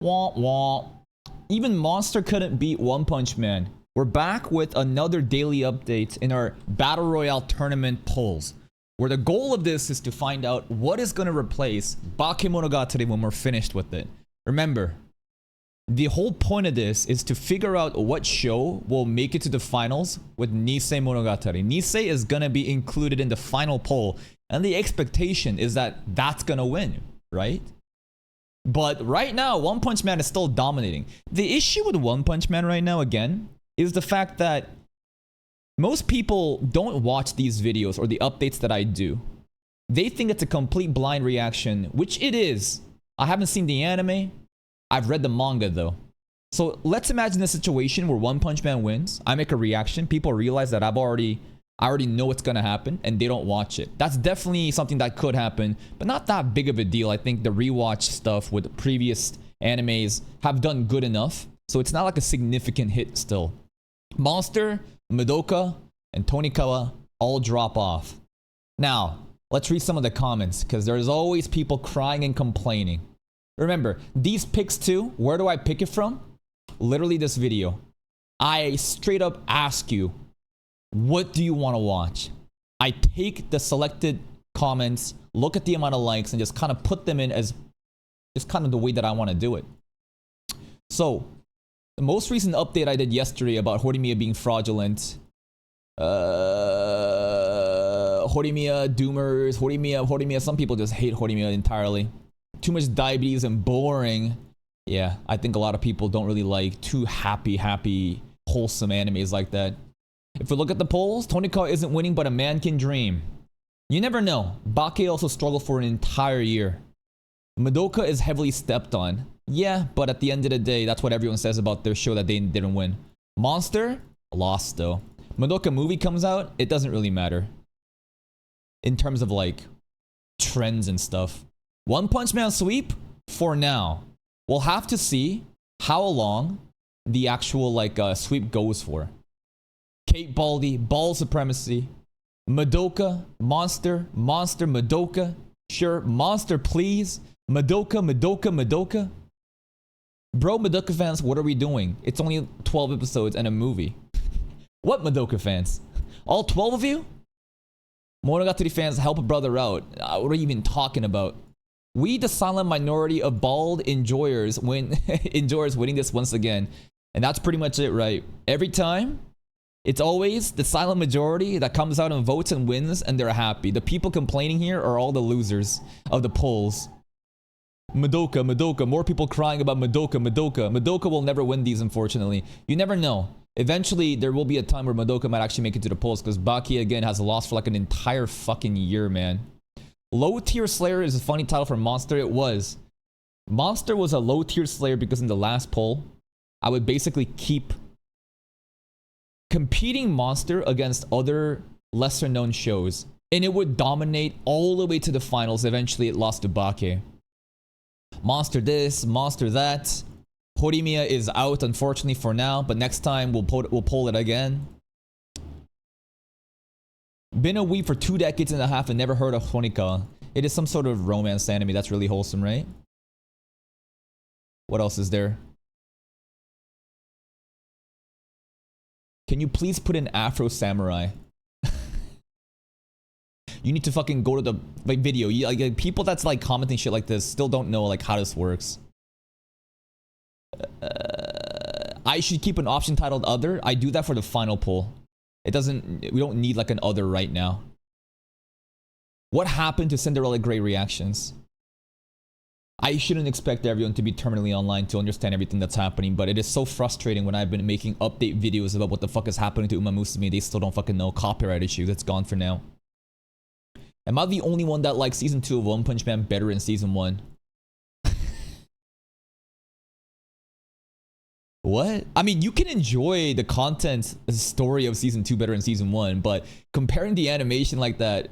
Wah wah. Even Monster couldn't beat One Punch Man. We're back with another daily update in our Battle Royale tournament polls, where the goal of this is to find out what is going to replace Bakemonogatari when we're finished with it. Remember, the whole point of this is to figure out what show will make it to the finals with Nisei Monogatari. Nisei is going to be included in the final poll, and the expectation is that that's going to win, right? But right now, One Punch Man is still dominating. The issue with One Punch Man right now, again, is the fact that most people don't watch these videos or the updates that I do. They think it's a complete blind reaction, which it is. I haven't seen the anime. I've read the manga though. So let's imagine a situation where One Punch Man wins. I make a reaction. People realize that I already know what's gonna happen and they don't watch it. That's definitely something that could happen, but not that big of a deal. I think the rewatch stuff with previous animes have done good enough. So it's not like a significant hit still. Monster, Madoka, and Tonikawa all drop off. Now, let's read some of the comments, because there's always people crying and complaining. Remember, these picks too, where do I pick it from? Literally this video. I straight up ask you, what do you want to watch? I take the selected comments, look at the amount of likes, and just kind of put them in as just kind of the way that I want to do it. So, the most recent update I did yesterday about Horimiya being fraudulent. Horimiya, doomers, Horimiya. Some people just hate Horimiya entirely. Too much diabetes and boring. Yeah, I think a lot of people don't really like too happy, wholesome animes like that. If we look at the polls, Tonikawa isn't winning, but a man can dream. You never know. Bake also struggled for an entire year. Madoka is heavily stepped on. Yeah, but at the end of the day, that's what everyone says about their show that they didn't win. Monster? Lost though. Madoka movie comes out, it doesn't really matter. In terms of like trends and stuff. One Punch Man sweep? For now. We'll have to see how long the actual like sweep goes for. Kate Baldy, ball supremacy. Madoka, Monster, Madoka. Sure, Monster please. Madoka. Bro, Madoka fans, what are we doing? It's only 12 episodes and a movie. What Madoka fans? All 12 of you? Monogatari fans, help a brother out. What are you even talking about? We, the silent minority of bald enjoyers, winning this once again. And that's pretty much it, right? Every time, it's always the silent majority that comes out and votes and wins, and they're happy. The people complaining here are all the losers of the polls. Madoka, more people crying about Madoka. Madoka will never win these, unfortunately. You never know. Eventually, there will be a time where Madoka might actually make it to the polls, because Baki, again, has lost for like an entire fucking year, man. Low Tier Slayer is a funny title for Monster. It was. Monster was a low tier Slayer because in the last poll, I would basically keep competing Monster against other lesser known shows, and it would dominate all the way to the finals. Eventually, it lost to Bake. Monster this, Monster that. Horimiya is out, unfortunately, for now, but next time we'll pull it again. Been a weeb for 2 decades and a half and never heard of Tonikawa. It is some sort of romance anime. That's really wholesome, right? What else is there? Can you please put in Afro Samurai? You need to fucking go to the like video. Like people that's like commenting shit like this still don't know like how this works. I should keep an option titled other. I do that for the final poll. It doesn't. We don't need like an other right now. What happened to Cinderella Grey reactions? I shouldn't expect everyone to be terminally online to understand everything that's happening, but it is so frustrating when I've been making update videos about what the fuck is happening to Uma Musume. They still don't fucking know. Copyright issue. That's gone for now. Am I the only one that likes season 2 of One Punch Man better in season 1? What? I mean, you can enjoy the content story of season 2 better in season 1, but comparing the animation like that,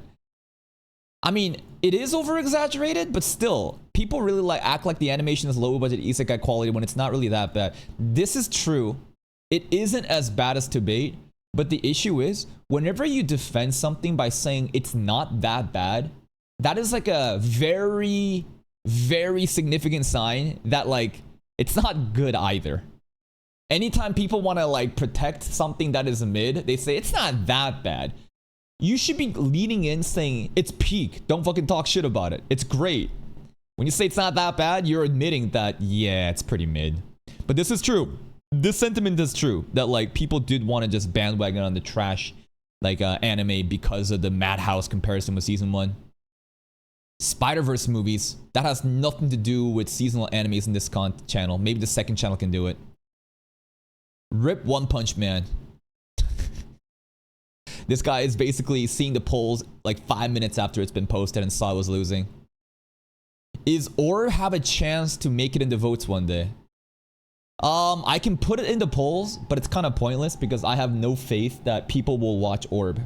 I mean, it is over exaggerated, but still, people really like act like the animation is low budget isekai quality when it's not really that bad. This is true. It isn't as bad as to bait, but the issue is whenever you defend something by saying it's not that bad, that is like a very, very significant sign that like It's not good either. Anytime people want to like protect something that is mid, they say it's not that bad. You should be leaning in saying it's peak. Don't fucking talk shit about it. It's great. When you say it's not that bad, you're admitting that, yeah, it's pretty mid. But this is true. This sentiment is true. That like people did want to just bandwagon on the trash like anime because of the Madhouse comparison with season 1. Spider-Verse movies. That has nothing to do with seasonal animes in this channel. Maybe the second channel can do it. Rip One Punch Man. This guy is basically seeing the polls like 5 minutes after it's been posted and saw it was losing. Is Orb have a chance to make it into votes one day? I can put it into polls, but it's kind of pointless because I have no faith that people will watch Orb.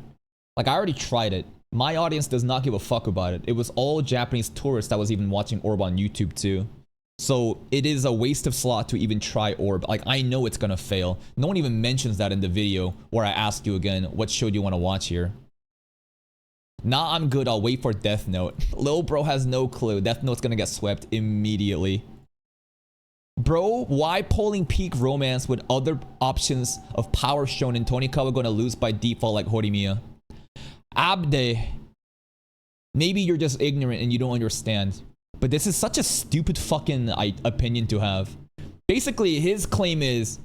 Like, I already tried it. My audience does not give a fuck about it. It was all Japanese tourists that was even watching Orb on YouTube too. So it is a waste of slot to even try Orb. Like, I know it's gonna fail. No one even mentions that in the video where I asked you again, what show do you want to watch here? Nah, I'm good. I'll wait for Death Note. Lil bro has no clue. Death Note's gonna get swept immediately. Bro, why pulling peak romance with other options of power shown in Tonikawa gonna lose by default like Horimiya? Abde. Maybe you're just ignorant and you don't understand. But this is such a stupid fucking opinion to have. Basically, his claim is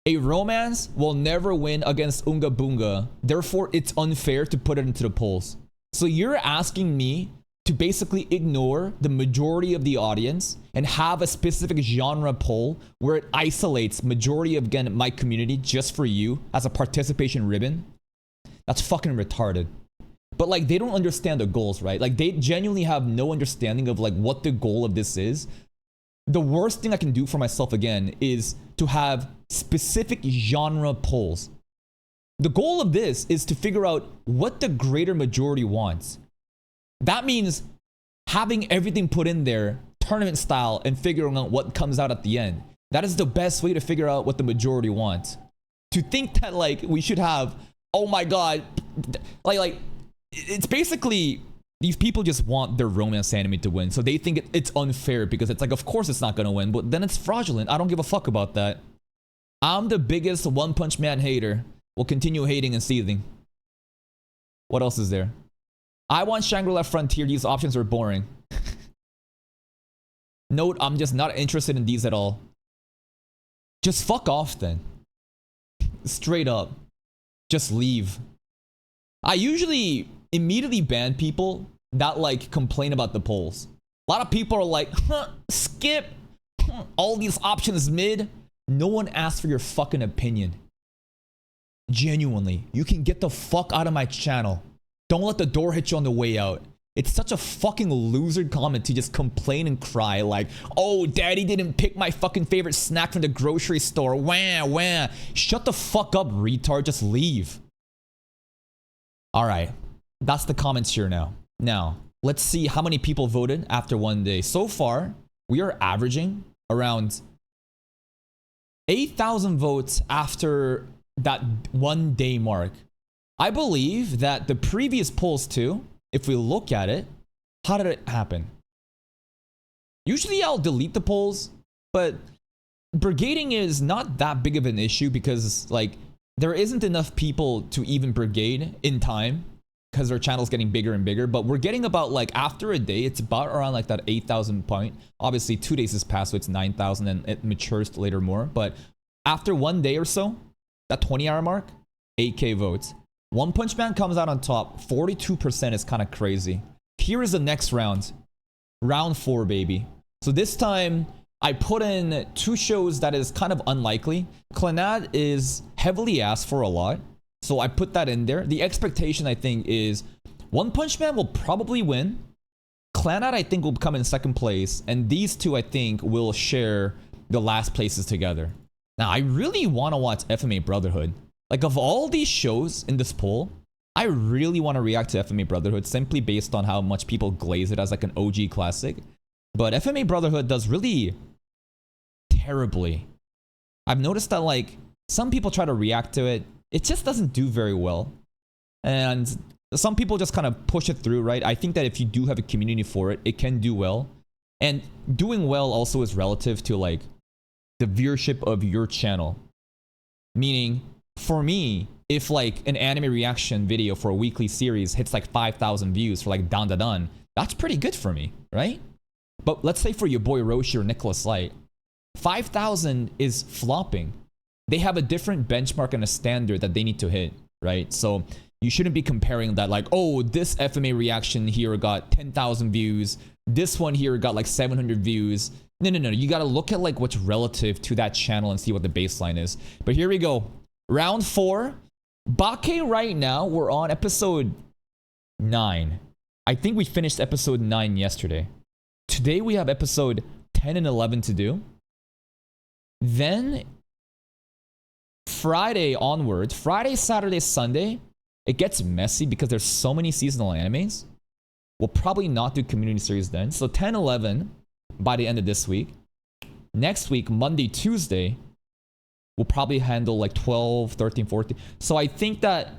a romance will never win against Unga Bunga. Therefore, it's unfair to put it into the polls. So you're asking me to basically ignore the majority of the audience and have a specific genre poll where it isolates majority of, again, my community just for you as a participation ribbon? That's fucking retarded. But like, they don't understand the goals, right? Like, they genuinely have no understanding of like what the goal of this is. The worst thing I can do for myself again is to have specific genre polls. The goal of this is to figure out what the greater majority wants. That means having everything put in there, tournament style, and figuring out what comes out at the end. That is the best way to figure out what the majority wants. To think that like we should have, oh my god, like it's basically these people just want their romance anime to win, so they think it's unfair because it's like, of course it's not gonna win, but then it's fraudulent. I don't give a fuck about that. I'm the biggest One Punch Man hater. We'll continue hating and seething. What else is there? I want Shangri-La Frontier. These options are boring. Note, I'm just not interested in these at all. Just fuck off then. Straight up. Just leave. I usually immediately ban people that like complain about the polls. A lot of people are like, skip. All these options mid. No one asked for your fucking opinion. Genuinely, you can get the fuck out of my channel. Don't let the door hit you on the way out. It's such a fucking loser comment to just complain and cry like, oh, daddy didn't pick my fucking favorite snack from the grocery store. Wah, wah. Shut the fuck up, retard. Just leave. Alright. That's the comments here now. Now, let's see how many people voted after one day. So far, we are averaging around 8,000 votes after that 1 day mark. I believe that the previous polls too, if we look at it, how did it happen? Usually I'll delete the polls, but brigading is not that big of an issue because like there isn't enough people to even brigade in time because our channel's getting bigger and bigger, but we're getting about like after a day, it's about around like that 8,000 point. Obviously 2 days has passed, so it's 9,000 and it matures later more, but after 1 day or so, that 20-hour mark, 8K votes. One Punch Man comes out on top. 42% is kind of crazy. Here is the next round. Round 4, baby. So this time, I put in 2 shows that is kind of unlikely. Clannad is heavily asked for a lot, so I put that in there. The expectation, I think, is One Punch Man will probably win. Clannad, I think, will come in second place. And these two, I think, will share the last places together. Now, I really want to watch FMA Brotherhood. Like, of all these shows in this poll, I really want to react to FMA Brotherhood simply based on how much people glaze it as like an OG classic. But FMA Brotherhood does really terribly. I've noticed that like some people try to react to it. It just doesn't do very well. And some people just kind of push it through, right? I think that if you do have a community for it, it can do well. And doing well also is relative to like the viewership of your channel. Meaning, for me, if like an anime reaction video for a weekly series hits like 5,000 views for like Dan Da Dan, that's pretty good for me, right? But let's say for your boy Roshi or Nicholas Light, 5,000 is flopping. They have a different benchmark and a standard that they need to hit, right? So you shouldn't be comparing that like, oh, this FMA reaction here got 10,000 views. This one here got like 700 views. No. You got to look at like what's relative to that channel and see what the baseline is. But here we go. Round 4. Bake right now, we're on episode 9. I think we finished episode 9 yesterday. Today we have episode 10 and 11 to do. Then Friday onwards, Friday, Saturday, Sunday, it gets messy because there's so many seasonal animes. We'll probably not do community series then. So 10, 11 by the end of this week. Next week, Monday, Tuesday, we'll probably handle like 12, 13, 14. So I think that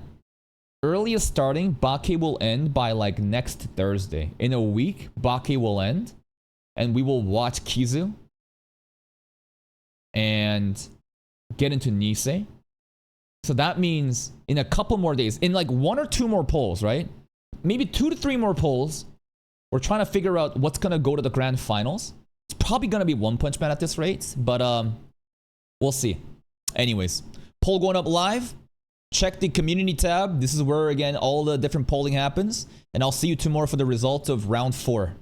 earliest starting, Bake will end by like next Thursday. In a week, Bake will end. And we will watch Kizu. And get into Nisei. So that means in a couple more days, in like 1 or 2 more polls, right? Maybe 2 to 3 more polls. We're trying to figure out what's going to go to the grand finals. It's probably going to be One Punch Man at this rate, but we'll see. Anyways, poll going up live. Check the community tab. This is where, again, all the different polling happens. And I'll see you tomorrow for the results of round 4.